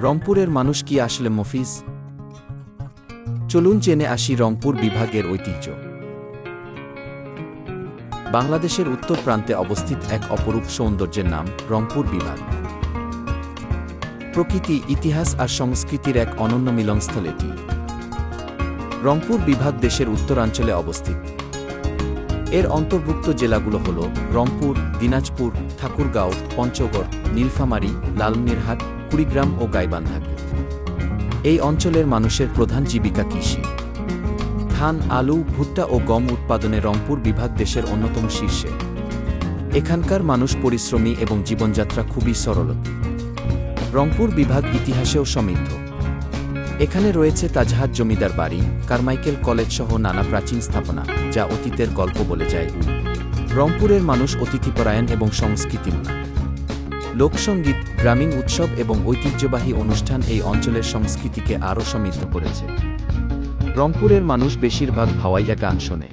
রংপুরের মানুষ কি আসলে মফিজ? চলুন জেনে আসি রংপুর বিভাগের ঐতিহ্য। বাংলাদেশের উত্তর প্রান্তে অবস্থিত এক অপরূপ সৌন্দর্যের নাম রংপুর বিভাগ। প্রকৃতি, ইতিহাস আর সংস্কৃতির এক অনন্য মিলনস্থল এটি। রংপুর বিভাগ দেশের উত্তরাঞ্চলে অবস্থিত। এর অন্তর্ভুক্ত জেলাগুলো হল রংপুর, দিনাজপুর, ঠাকুরগাঁও, পঞ্চগড়, নীলফামারী, লালমনিরহাট, কুড়িগ্রাম ও গাইবান্ধা। এই অঞ্চলের মানুষের প্রধান জীবিকা কৃষি। ধান, আলু, ভুট্টা ও গম উৎপাদনে রংপুর বিভাগ দেশের অন্যতম শীর্ষে। এখানকার মানুষ পরিশ্রমী এবং জীবনযাত্রা খুবই সরল। রংপুর বিভাগ ইতিহাসেও সমৃদ্ধ। এখানে রয়েছে তাজহাট জমিদার বাড়ি, কারমাইকেল কলেজ সহ নানা প্রাচীন স্থাপনা, যা অতীতের গল্প বলে যায়। রংপুরের মানুষ অতিথিপরায়ণ এবং সংস্কৃতিময়। লোকসঙ্গীত, গ্রামীণ উৎসব এবং ঐতিহ্যবাহী অনুষ্ঠান এই অঞ্চলের সংস্কৃতিকে আরও সমৃদ্ধ করেছে। রংপুরের মানুষ বেশিরভাগ ভাওয়াইয়া গান শোনে।